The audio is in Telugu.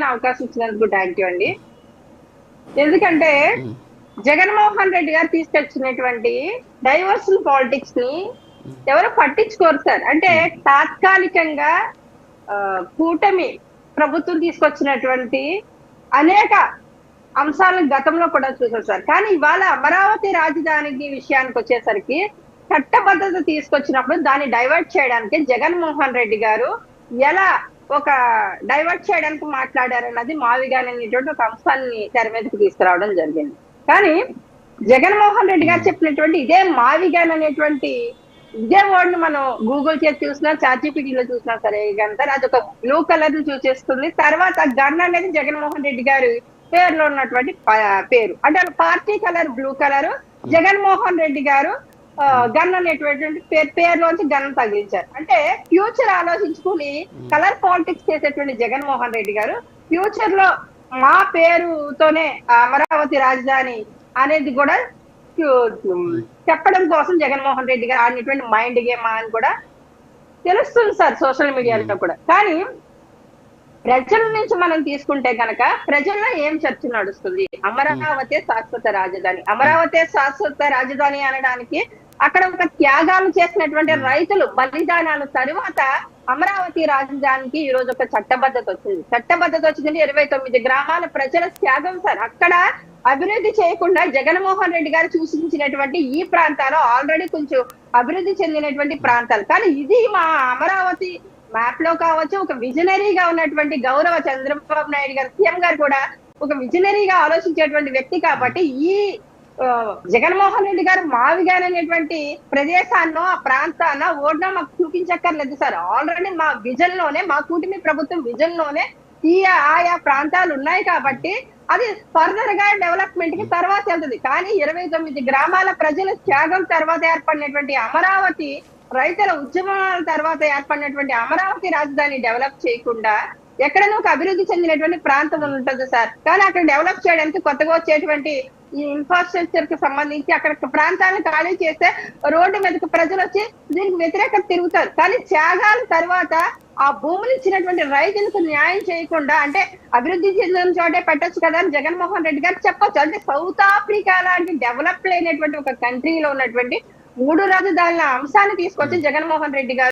అవకాశం ఇచ్చినందుకు థ్యాంక్ యూ అండి. ఎందుకంటే జగన్మోహన్ రెడ్డి గారు తీసుకొచ్చినటువంటి డైవర్షన్ పాలిటిక్స్ ని ఎవరు పట్టించుకోరు సార్. అంటే తాత్కాలికంగా కూటమి ప్రభుత్వం తీసుకొచ్చినటువంటి అనేక అంశాలను గతంలో కూడా చూసాం సార్. కానీ ఇవాళ అమరావతి రాజధానికి విషయానికి వచ్చేసరికి చట్టబద్ధత తీసుకొచ్చినప్పుడు దాన్ని డైవర్ట్ చేయడానికి జగన్మోహన్ రెడ్డి గారు ఎలా ఒక డైవర్ట్ చేయడానికి మాట్లాడారన్నది మావిగాని అనేటువంటి ఒక అంశాన్ని తెర మీదకి తీసుకురావడం జరిగింది. కానీ జగన్మోహన్ రెడ్డి గారు చెప్పినటువంటి ఇదే మావిగాని అనేటువంటి ఇదే వర్డ్ ని మనం గూగుల్ చేసి చూసినా చాట్‌జీపీటీలో చూసినా సరే ఇదంతా అది ఒక బ్లూ కలర్ ని చూసేస్తుంది. తర్వాత గన్ అనేది జగన్మోహన్ రెడ్డి గారి పేరులో ఉన్నటువంటి పేరు. అంటే party colour blue colour, Jaganmohan Reddy గారు గన్ అనేటువంటి పేరులోంచి గన్ తగిలించారు. అంటే ఫ్యూచర్ ఆలోచించుకుని కలర్ పాలిటిక్స్ చేసేటువంటి జగన్మోహన్ రెడ్డి గారు ఫ్యూచర్ లో మా పేరుతోనే అమరావతి రాజధాని అనేది కూడా చెప్పడం కోసం జగన్మోహన్ రెడ్డి గారు ఆడినటువంటి మైండ్ గేమ్ అని కూడా తెలుస్తుంది సార్ సోషల్ మీడియాలో కూడా. కానీ ప్రజల నుంచి మనం తీసుకుంటే కనుక ప్రజల్లో ఏం చర్చ నడుస్తుంది? అమరావతి శాశ్వత రాజధాని, అమరావతి శాశ్వత రాజధాని అనడానికి అక్కడ ఒక త్యాగాలు చేసినటువంటి రైతులు బలిదానాల తరువాత అమరావతి రాజధానికి ఈ రోజు ఒక చట్టబద్ధత వచ్చింది. చట్టబద్ధత వచ్చిందంటే 29 గ్రామాల ప్రజల త్యాగం సార్. అక్కడ అభివృద్ధి చేయకుండా జగన్మోహన్ రెడ్డి గారు సూచించినటువంటి ఈ ప్రాంతాలు ఆల్రెడీ కొంచెం అభివృద్ధి చెందినటువంటి ప్రాంతాలు. కానీ ఇది మా అమరావతి మ్యాప్ లో కావచ్చు ఒక విజనరీగా ఉన్నటువంటి గౌరవ చంద్రబాబు నాయుడు గారు సీఎం గారు కూడా ఒక విజనరీగా ఆలోచించేటువంటి వ్యక్తి కాబట్టి ఈ జగన్మోహన్ రెడ్డి గారు మావిగాని అనేటువంటి ప్రదేశాన్నో ఆ ప్రాంతాన్నో ఓడ్నా మాకు చూపించక్కర్లేదు సార్. ఆల్రెడీ మా విజన్ లోనే మా కూటమి ప్రభుత్వం విజన్ లోనే ఈ ఆయా ప్రాంతాలు ఉన్నాయి కాబట్టి అది ఫర్దర్ గా డెవలప్మెంట్ కి తర్వాత వెళ్తుంది. కానీ 29 గ్రామాల ప్రజల త్యాగం తర్వాత ఏర్పడినటువంటి అమరావతి, రైతుల ఉద్యమాల తర్వాత ఏర్పడినటువంటి అమరావతి రాజధాని డెవలప్ చేయకుండా ఎక్కడనో ఒక అభివృద్ధి చెందినటువంటి ప్రాంతం ఉంటుంది సార్. కానీ అక్కడ డెవలప్ చేయడానికి కొత్తగా వచ్చేటువంటి ఈ ఇన్ఫ్రాస్ట్రక్చర్ కి సంబంధించి అక్కడ ప్రాంతాలను ఖాళీ చేస్తే రోడ్డు మీదకి ప్రజలు వచ్చి దీనికి వ్యతిరేకత తిరుగుతారు. కానీ త్యాగాల తర్వాత ఆ భూములు ఇచ్చినటువంటి రైతులకు న్యాయం చేయకుండా అంటే అభివృద్ధి చెందిన చోటే పెట్టొచ్చు కదా అని జగన్మోహన్ రెడ్డి గారు చెప్పొచ్చు. అంటే సౌత్ ఆఫ్రికా లాంటి డెవలప్ అయినటువంటి ఒక కంట్రీలో ఉన్నటువంటి 3 రాజధానుల అంశాన్ని తీసుకొచ్చి జగన్మోహన్ రెడ్డి గారు